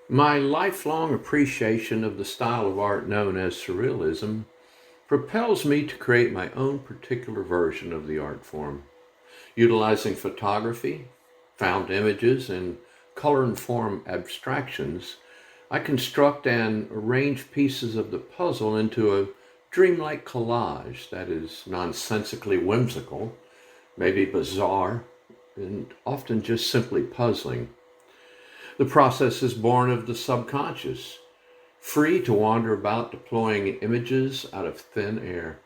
My lifelong appreciation of the style of art known as Surrealism propels me to create my own particular version of the art form. Utilizing photography, found images, and color informed abstractions, I construct and arrange pieces of the puzzle into a dreamlike collage that is nonsensically whimsical, maybe bizarre, and often just simply puzzling. The process is born of the subconscious, free to wander about deploying images out of thin air.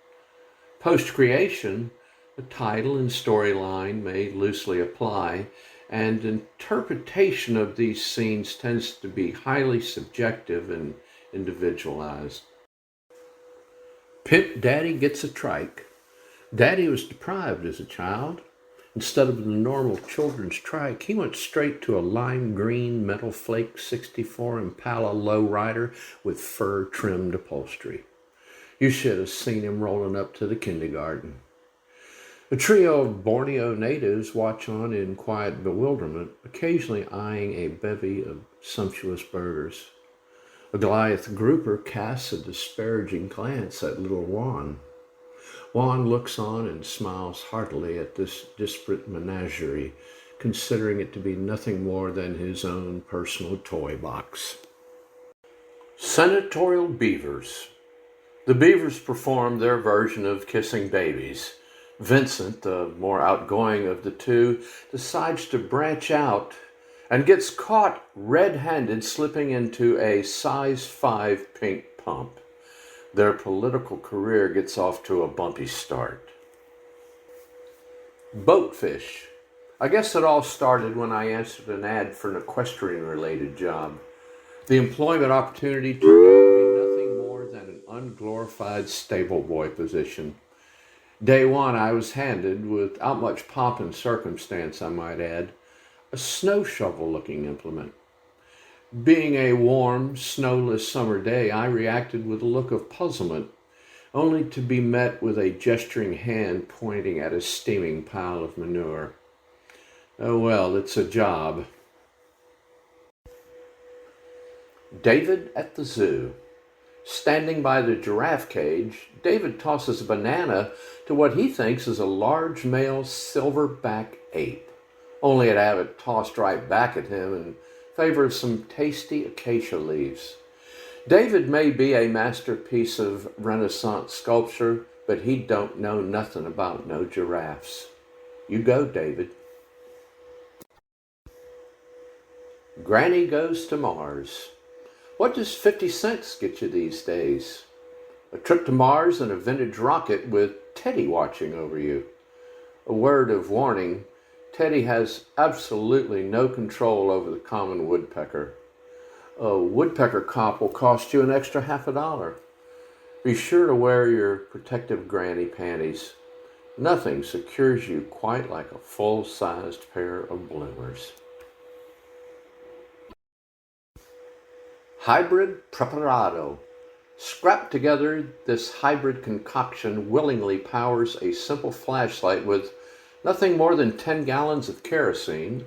Post creation, the title and storyline may loosely apply, and interpretation of these scenes tends to be highly subjective and individualized. Pimp Daddy gets a trike. Daddy was deprived as a child. Instead of the normal children's trike, he went straight to a lime green Metal Flake 64 Impala lowrider with fur trimmed upholstery. You should have seen him rolling up to the kindergarten. A trio of Borneo natives watch on in quiet bewilderment, occasionally eyeing a bevy of sumptuous burgers. A Goliath grouper casts a disparaging glance at little Juan. Juan looks on and smiles heartily at this disparate menagerie, considering it to be nothing more than his own personal toy box. Senatorial beavers. The beavers perform their version of kissing babies. Vincent, the more outgoing of the two, decides to branch out and gets caught red-handed slipping into a size 5 pink pump. Their political career gets off to a bumpy start. Boatfish. I guess it all started when I answered an ad for an equestrian-related job. The employment opportunity turned out to be nothing more than an unglorified stable boy position. Day one, I was handed, without much pomp and circumstance, I might add, a snow shovel-looking implement. Being a warm, snowless summer day, I reacted with a look of puzzlement, only to be met with a gesturing hand pointing at a steaming pile of manure. Oh well, it's a job. David at the zoo. Standing by the giraffe cage, David tosses a banana to what he thinks is a large male silverback ape, only to have it tossed right back at him in favor of some tasty acacia leaves. David may be a masterpiece of Renaissance sculpture, but he don't know nothing about no giraffes. You go, David. Granny Goes to Mars. What does 50 cents get you these days? A trip to Mars and a vintage rocket with Teddy watching over you. A word of warning, Teddy has absolutely no control over the common woodpecker. A woodpecker cop will cost you an extra $50. Be sure to wear your protective granny panties. Nothing secures you quite like a full-sized pair of bloomers. Hybrid preparado. Scrapped together, this hybrid concoction willingly powers a simple flashlight with nothing more than 10 gallons of kerosene,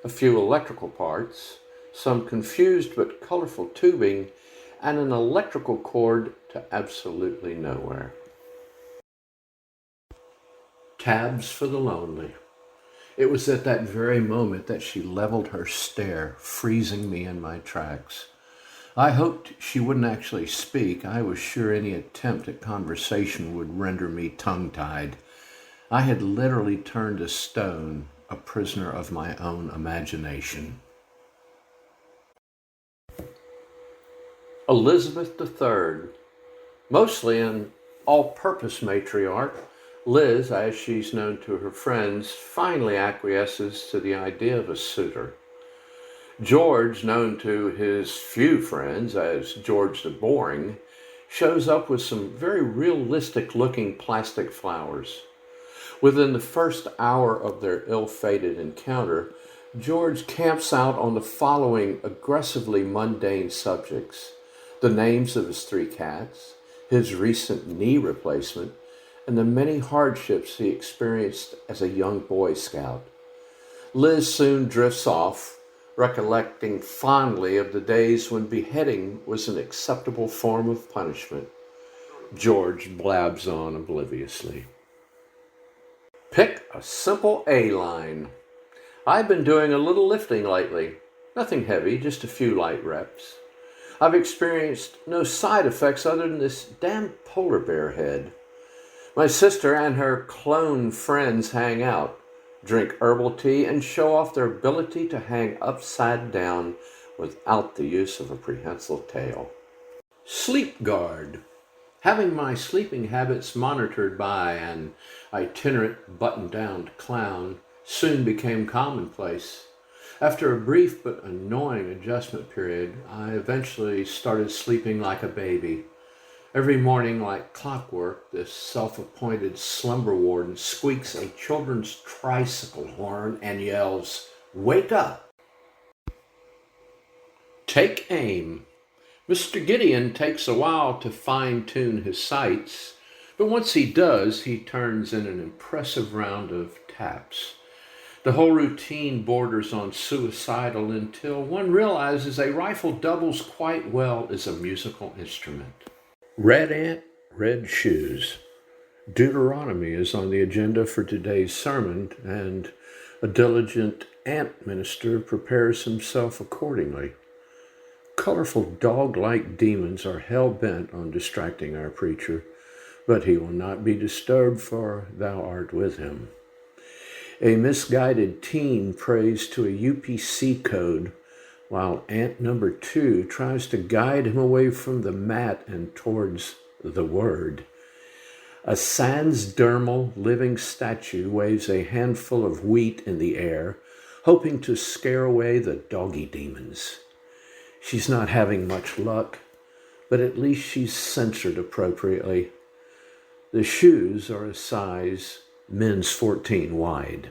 a few electrical parts, some confused but colorful tubing, and an electrical cord to absolutely nowhere. Tabs for the lonely. It was at that very moment that she leveled her stare, freezing me in my tracks. I hoped she wouldn't actually speak. I was sure any attempt at conversation would render me tongue-tied. I had literally turned to stone, a prisoner of my own imagination. Elizabeth III. Mostly an all-purpose matriarch, Liz, as she's known to her friends, finally acquiesces to the idea of a suitor. George, known to his few friends as George the Boring, shows up with some very realistic-looking plastic flowers. Within the first hour of their ill-fated encounter, George camps out on the following aggressively mundane subjects: the names of his 3 cats, his recent knee replacement, and the many hardships he experienced as a young Boy Scout. Liz soon drifts off, recollecting fondly of the days when beheading was an acceptable form of punishment. George blabs on obliviously. Pick a simple A line. I've been doing a little lifting lately. Nothing heavy, just a few light reps. I've experienced no side effects other than this damn polar bear head. My sister and her clone friends hang out, drink herbal tea, and show off their ability to hang upside down without the use of a prehensile tail. Sleep guard. Having my sleeping habits monitored by an itinerant button-down clown soon became commonplace. After a brief but annoying adjustment period, I eventually started sleeping like a baby. Every morning, like clockwork, this self-appointed slumber warden squeaks a children's tricycle horn and yells, "Wake up!" Take aim. Mr. Gideon takes a while to fine-tune his sights, but once he does, he turns in an impressive round of taps. The whole routine borders on suicidal until one realizes a rifle doubles quite well as a musical instrument. Red ant, red shoes. Deuteronomy is on the agenda for today's sermon, and a diligent ant minister prepares himself accordingly. Colorful dog-like demons are hell-bent on distracting our preacher, but he will not be disturbed, for thou art with him. A misguided teen prays to a UPC code, while ant number 2 tries to guide him away from the mat and towards the word. A sans-dermal living statue waves a handful of wheat in the air, hoping to scare away the doggy demons. She's not having much luck, but at least she's censored appropriately. The shoes are a size men's 14 wide.